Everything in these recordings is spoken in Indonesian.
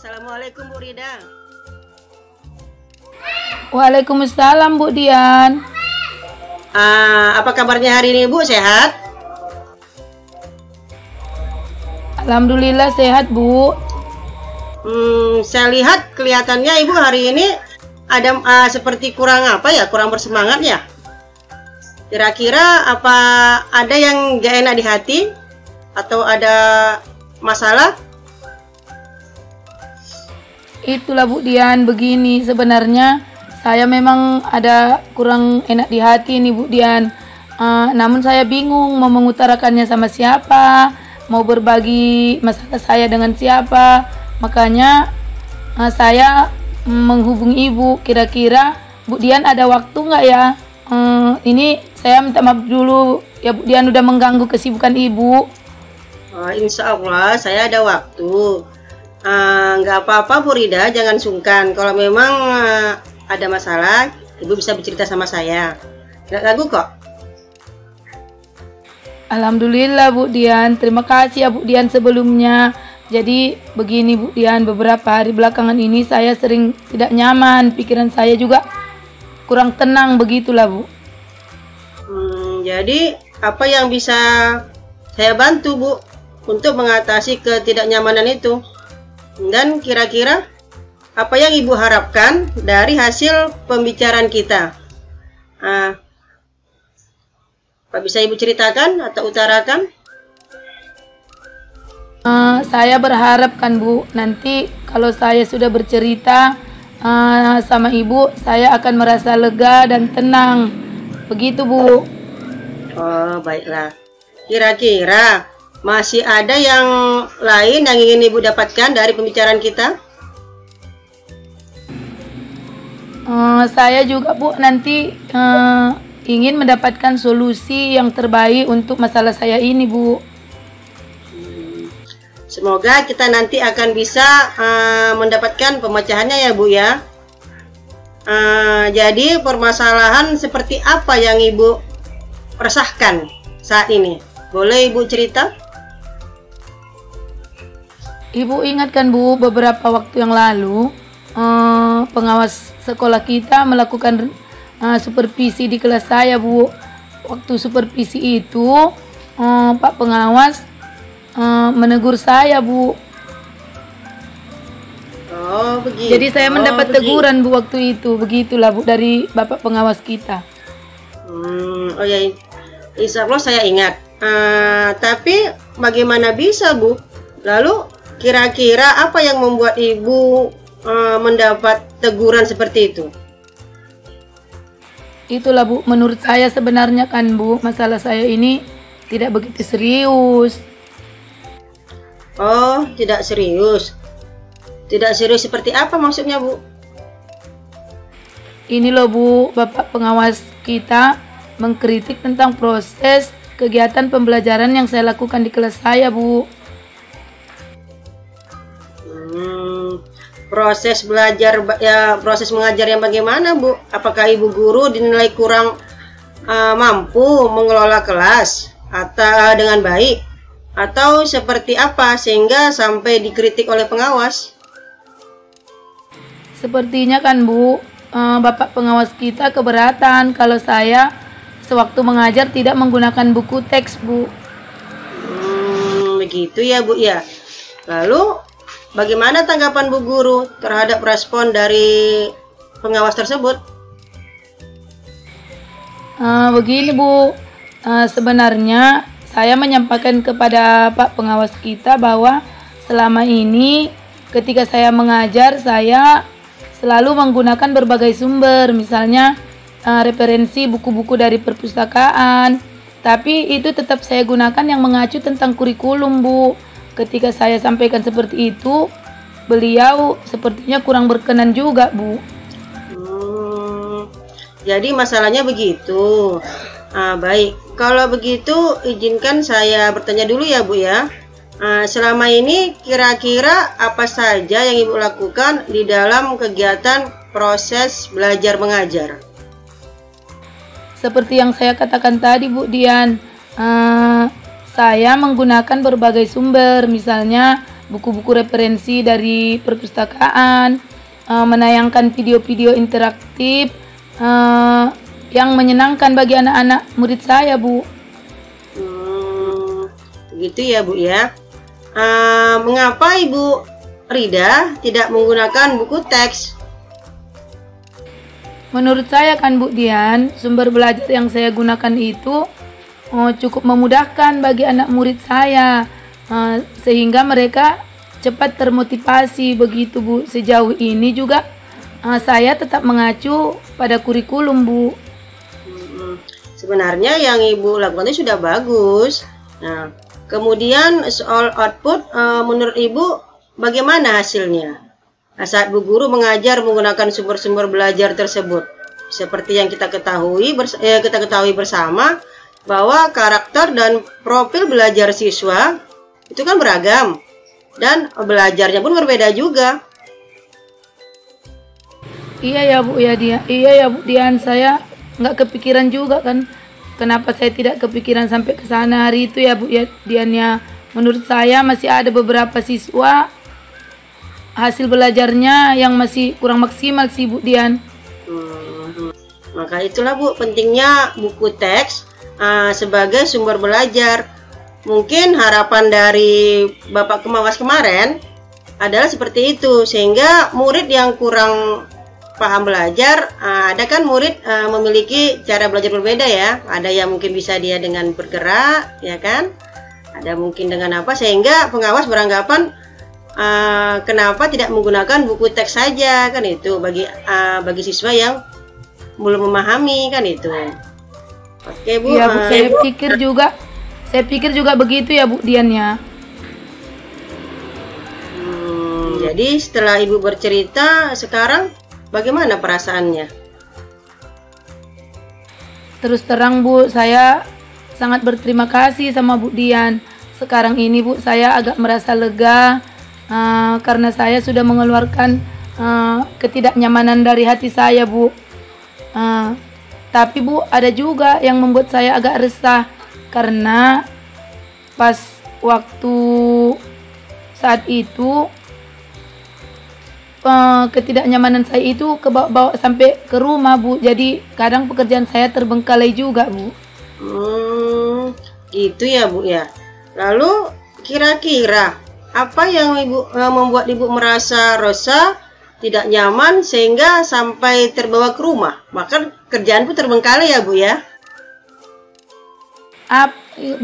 Assalamualaikum Bu Rida. Waalaikumsalam Bu Dian. Apa kabarnya hari ini Bu? Sehat? Alhamdulillah sehat Bu. Saya lihat kelihatannya Ibu hari ini ada seperti kurang kurang bersemangat ya. Kira-kira apa ada yang gak enak di hati? Atau ada masalah? Itulah Bu Dian, begini sebenarnya saya memang ada kurang enak di hati nih Bu Dian. Namun saya bingung mau mengutarakannya sama siapa, mau berbagi masalah saya dengan siapa. Makanya saya menghubungi Ibu. Kira-kira Bu Dian ada waktu nggak ya? Ini saya minta maaf dulu ya Bu Dian udah mengganggu kesibukan Ibu. Insya Allah saya ada waktu. Nggak apa-apa Bu Rida, jangan sungkan. Kalau memang ada masalah, Ibu bisa bercerita sama saya. Nggak ragu kok. Alhamdulillah Bu Dian, terima kasih ya Bu Dian sebelumnya. Jadi begini Bu Dian, beberapa hari belakangan ini saya sering tidak nyaman, pikiran saya juga kurang tenang, begitulah Bu. Jadi apa yang bisa saya bantu Bu untuk mengatasi ketidaknyamanan itu? Dan kira-kira apa yang Ibu harapkan dari hasil pembicaraan kita? Apa bisa Ibu ceritakan atau utarakan? Saya berharap kan Bu, nanti kalau saya sudah bercerita sama Ibu, saya akan merasa lega dan tenang. Begitu Bu. Oh baiklah. Kira-kira masih ada yang lain yang ingin Ibu dapatkan dari pembicaraan kita? Saya juga Bu nanti ingin mendapatkan solusi yang terbaik untuk masalah saya ini Bu. Semoga kita nanti akan bisa mendapatkan pemecahannya ya Bu ya. Jadi permasalahan seperti apa yang Ibu resahkan saat ini? Boleh Ibu cerita? Ibu ingatkan Bu, beberapa waktu yang lalu pengawas sekolah kita melakukan supervisi di kelas saya Bu. Waktu supervisi itu Pak pengawas menegur saya Bu. Oh begitu. Jadi saya mendapat teguran Bu waktu itu. Begitulah Bu dari Bapak pengawas kita. Oh ya, insya Allah saya ingat. Tapi bagaimana bisa Bu? Lalu kira-kira apa yang membuat Ibu mendapat teguran seperti itu? Itulah Bu, menurut saya sebenarnya kan Bu, masalah saya ini tidak begitu serius. Oh, tidak serius. Tidak serius seperti apa maksudnya Bu? Ini loh Bu, Bapak pengawas kita mengkritik tentang proses kegiatan pembelajaran yang saya lakukan di kelas saya Bu. Proses belajar ya, proses mengajar yang bagaimana Bu? Apakah Ibu guru dinilai kurang mampu mengelola kelas atau dengan baik, atau seperti apa sehingga sampai dikritik oleh pengawas? Sepertinya kan Bu, Bapak pengawas kita keberatan kalau saya sewaktu mengajar tidak menggunakan buku teks Bu. Begitu ya Bu ya. Lalu bagaimana tanggapan Bu Guru terhadap respon dari pengawas tersebut? Begini Bu, sebenarnya saya menyampaikan kepada Pak pengawas kita bahwa selama ini ketika saya mengajar saya selalu menggunakan berbagai sumber, misalnya referensi buku-buku dari perpustakaan, tapi itu tetap saya gunakan yang mengacu tentang kurikulum Bu. Ketika saya sampaikan seperti itu, beliau sepertinya kurang berkenan juga Bu. Jadi masalahnya begitu. Baik, kalau begitu izinkan saya bertanya dulu ya Bu ya. Selama ini kira-kira apa saja yang Ibu lakukan di dalam kegiatan proses belajar mengajar? Seperti yang saya katakan tadi Bu Dian, saya menggunakan berbagai sumber, misalnya buku-buku referensi dari perpustakaan, menayangkan video-video interaktif yang menyenangkan bagi anak-anak murid saya, Bu. Begitu ya, Bu ya. Mengapa Ibu Rida tidak menggunakan buku teks? Menurut saya kan Bu Dian, sumber belajar yang saya gunakan itu cukup memudahkan bagi anak murid saya, sehingga mereka cepat termotivasi begitu, Bu. Sejauh ini juga saya tetap mengacu pada kurikulum, Bu. Sebenarnya yang Ibu lakukan itu sudah bagus. Nah, kemudian soal output, menurut Ibu bagaimana hasilnya? Nah, saat Bu Guru mengajar menggunakan sumber-sumber belajar tersebut, seperti yang kita ketahui bersama bahwa karakter dan profil belajar siswa itu kan beragam dan belajarnya pun berbeda juga. Iya ya Bu Dian, saya nggak kepikiran juga kan. Kenapa saya tidak kepikiran sampai ke sana hari itu ya Bu Dian ya. Menurut saya masih ada beberapa siswa hasil belajarnya yang masih kurang maksimal sih Bu Dian. Maka itulah Bu pentingnya buku teks sebagai sumber belajar. Mungkin harapan dari Bapak Pengawas kemarin adalah seperti itu, sehingga murid yang kurang paham belajar, ada kan murid memiliki cara belajar berbeda ya. Ada yang mungkin bisa dia dengan bergerak, ya kan? Ada mungkin dengan apa, sehingga pengawas beranggapan kenapa tidak menggunakan buku teks saja, kan itu bagi siswa yang belum memahami, kan itu. Oke Bu. Iya Bu, saya pikir juga begitu ya Bu Dian ya. Jadi setelah Ibu bercerita, sekarang bagaimana perasaannya? Terus terang Bu, saya sangat berterima kasih sama Bu Dian. Sekarang ini Bu, saya agak merasa lega karena saya sudah mengeluarkan ketidaknyamanan dari hati saya Bu. Tapi Bu, ada juga yang membuat saya agak resah karena pas waktu saat itu ketidaknyamanan saya itu kebawa sampai ke rumah Bu. Jadi kadang pekerjaan saya terbengkalai juga Bu. Gitu ya Bu ya. Lalu kira-kira apa yang membuat Ibu merasa resah, tidak nyaman sehingga sampai terbawa ke rumah? Maka kerjaan pun terbengkalai ya Bu ya.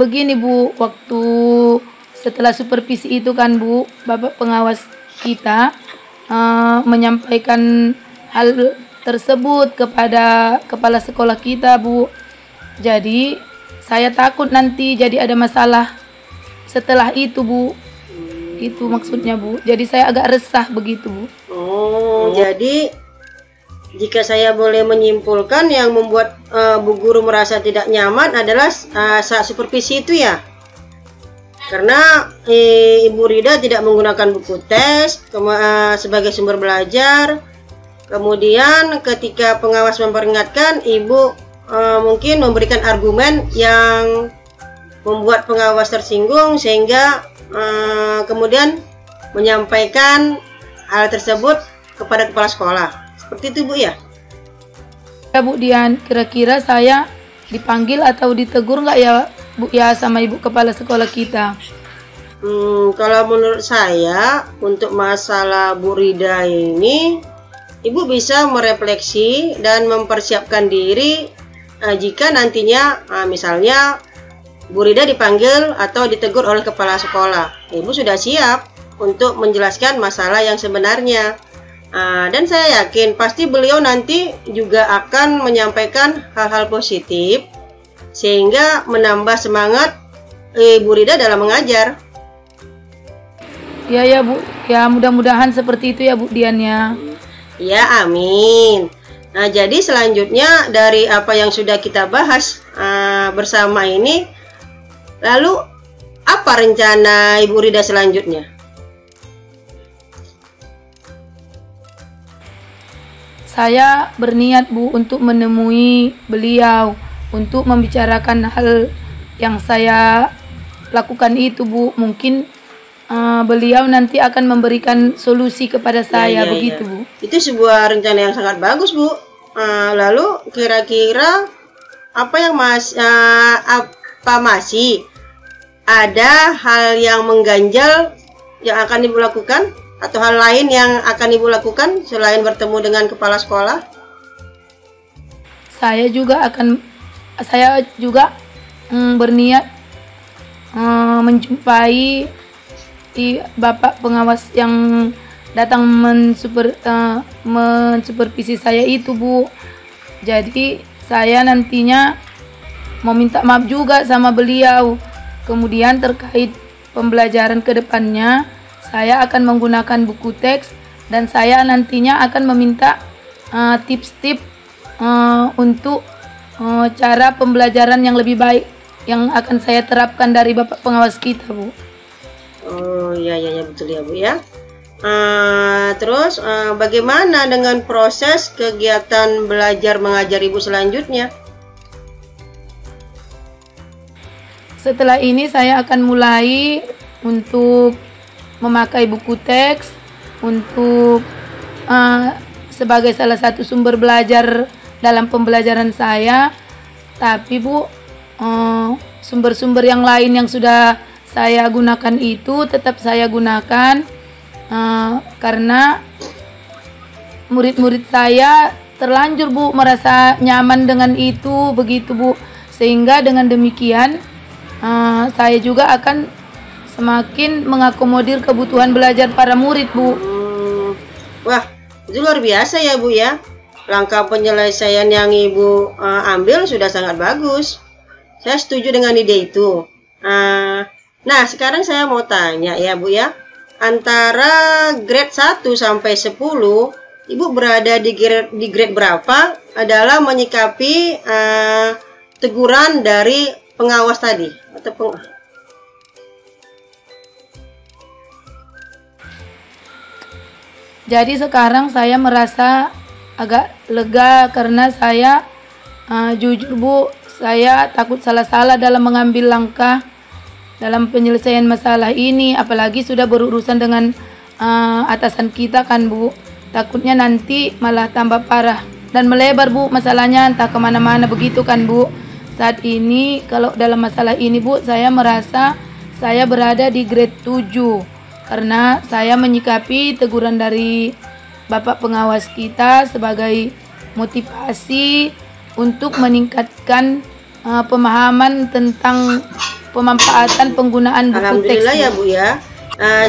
Begini Bu, waktu setelah supervisi itu kan Bu, Bapak pengawas kita menyampaikan hal tersebut kepada kepala sekolah kita Bu. Jadi saya takut nanti jadi ada masalah setelah itu Bu. Itu maksudnya Bu. Jadi saya agak resah begitu Bu. Jadi jika saya boleh menyimpulkan, yang membuat Bu Guru merasa tidak nyaman adalah saat supervisi itu ya. Karena Ibu Rida tidak menggunakan buku teks sebagai sumber belajar. Kemudian ketika pengawas memperingatkan, Ibu mungkin memberikan argumen yang membuat pengawas tersinggung, sehingga kemudian menyampaikan hal tersebut kepada kepala sekolah. Seperti itu Bu ya? Ya Bu Dian, kira-kira saya dipanggil atau ditegur nggak ya Bu ya sama Ibu kepala sekolah kita? Kalau menurut saya untuk masalah Bu Rida ini, Ibu bisa merefleksi dan mempersiapkan diri jika nantinya misalnya Bu Rida dipanggil atau ditegur oleh kepala sekolah. Ibu sudah siap untuk menjelaskan masalah yang sebenarnya. Dan saya yakin pasti beliau nanti juga akan menyampaikan hal-hal positif sehingga menambah semangat Bu Rida dalam mengajar. Ya Bu, ya mudah-mudahan seperti itu ya Bu Dian ya. Ya, amin. Nah, jadi selanjutnya dari apa yang sudah kita bahas bersama ini, lalu apa rencana Ibu Rida selanjutnya? Saya berniat Bu untuk menemui beliau untuk membicarakan hal yang saya lakukan itu Bu. Mungkin beliau nanti akan memberikan solusi kepada saya, begitu Bu. Itu sebuah rencana yang sangat bagus Bu. Lalu kira-kira apa yang masih ada hal yang mengganjal yang akan Ibu lakukan, atau hal lain yang akan Ibu lakukan selain bertemu dengan kepala sekolah? Saya juga berniat menjumpai Bapak pengawas yang datang mensupervisi saya itu Bu. Jadi saya nantinya mau minta maaf juga sama beliau. Kemudian terkait pembelajaran ke depannya, saya akan menggunakan buku teks dan saya nantinya akan meminta tips-tips untuk cara pembelajaran yang lebih baik yang akan saya terapkan dari Bapak pengawas kita, Bu. Oh iya betul ya Bu ya. Terus bagaimana dengan proses kegiatan belajar mengajar Ibu selanjutnya? Setelah ini saya akan mulai untuk memakai buku teks untuk sebagai salah satu sumber belajar dalam pembelajaran saya. Tapi Bu, sumber-sumber yang lain yang sudah saya gunakan itu tetap saya gunakan karena murid-murid saya terlanjur Bu merasa nyaman dengan itu, begitu Bu. Sehingga dengan demikian saya juga akan semakin mengakomodir kebutuhan belajar para murid Bu. Wah, itu luar biasa ya Bu ya. Langkah penyelesaian yang Ibu ambil sudah sangat bagus. Saya setuju dengan ide itu. Nah, sekarang saya mau tanya ya Bu ya. Antara grade 1 sampai 10, Ibu berada di grade berapa dalam menyikapi teguran dari pengawas tadi? Jadi sekarang saya merasa agak lega karena saya jujur Bu, saya takut salah-salah dalam mengambil langkah dalam penyelesaian masalah ini, apalagi sudah berurusan dengan atasan kita kan Bu. Takutnya nanti malah tambah parah dan melebar Bu masalahnya, entah kemana-mana begitu kan Bu. Saat ini kalau dalam masalah ini Bu, saya merasa saya berada di grade 7 karena saya menyikapi teguran dari Bapak pengawas kita sebagai motivasi untuk meningkatkan pemahaman tentang pemanfaatan penggunaan buku teks. Alhamdulillah ya Bu ya.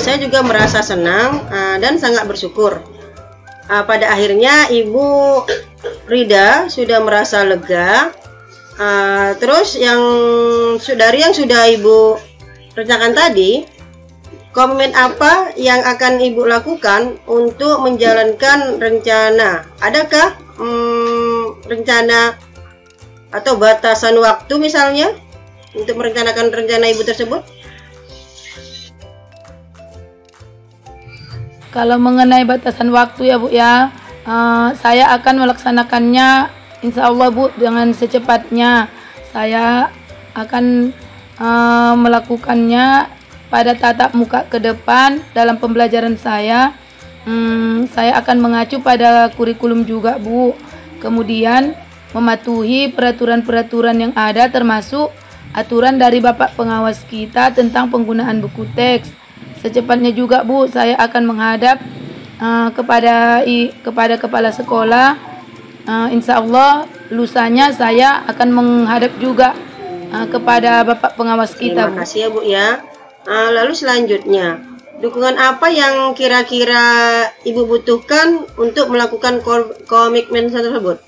Saya juga merasa senang dan sangat bersyukur. Pada akhirnya Ibu Rida sudah merasa lega. Terus yang sudah Ibu rencanakan tadi, komitmen apa yang akan Ibu lakukan untuk menjalankan rencana? Adakah rencana atau batasan waktu misalnya untuk merencanakan rencana Ibu tersebut? Kalau mengenai batasan waktu ya Bu ya, saya akan melaksanakannya insya Allah Bu dengan secepatnya. Saya akan melakukannya pada tatap muka ke depan dalam pembelajaran saya. Saya akan mengacu pada kurikulum juga Bu. Kemudian mematuhi peraturan-peraturan yang ada, termasuk aturan dari Bapak pengawas kita tentang penggunaan buku teks. Secepatnya juga Bu, saya akan menghadap kepada kepala sekolah. Insya Allah lusanya saya akan menghadap juga kepada Bapak pengawas kita. Terima kasih ya Bu ya. Lalu selanjutnya, dukungan apa yang kira-kira Ibu butuhkan untuk melakukan komitmen tersebut?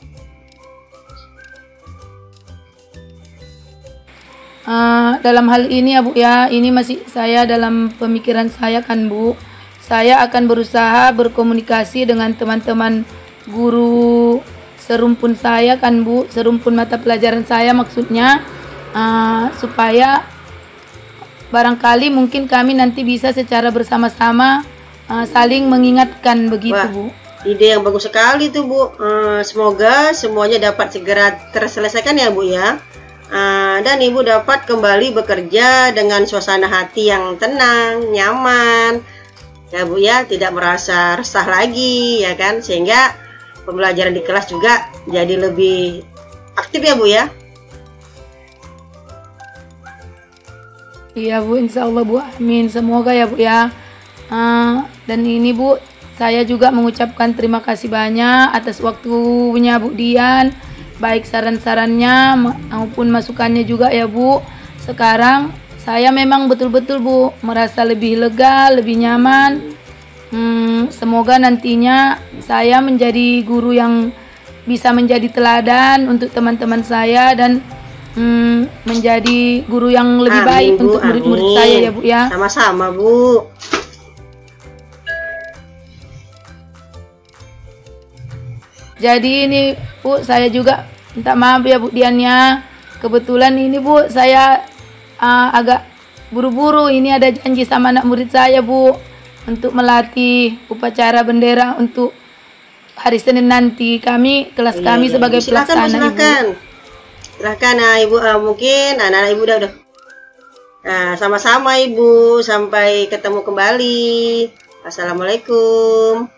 Dalam hal ini ya Bu ya, ini masih saya dalam pemikiran saya kan Bu. Saya akan berusaha berkomunikasi dengan teman-teman guru serumpun saya kan Bu, serumpun mata pelajaran saya maksudnya, supaya barangkali mungkin kami nanti bisa secara bersama-sama saling mengingatkan begitu. Wah, Bu. Ide yang bagus sekali tuh Bu. Semoga semuanya dapat segera terselesaikan ya Bu ya. Dan Ibu dapat kembali bekerja dengan suasana hati yang tenang, nyaman, ya Bu ya, tidak merasa resah lagi ya kan, sehingga pembelajaran di kelas juga jadi lebih aktif ya Bu ya. Iya Bu, insya Allah Bu, amin, semoga ya Bu ya. Dan ini Bu, saya juga mengucapkan terima kasih banyak atas waktunya Bu Dian, baik saran-sarannya maupun masukannya juga ya Bu. Sekarang saya memang betul-betul Bu merasa lebih lega, lebih nyaman. Semoga nantinya saya menjadi guru yang bisa menjadi teladan untuk teman-teman saya dan menjadi guru yang lebih baik Bu, untuk murid-murid saya ya Bu ya. Sama-sama Bu. Jadi ini Bu, saya juga minta maaf ya Bu Dian ya. Kebetulan ini Bu, saya agak buru-buru. Ini ada janji sama anak murid saya Bu, untuk melatih upacara bendera untuk hari Senin nanti. Kelas kami sebagai pelaksana Ibu. Silahkan Ibu, mungkin anak-anak Ibu udah. Sama-sama Ibu, sampai ketemu kembali. Assalamualaikum.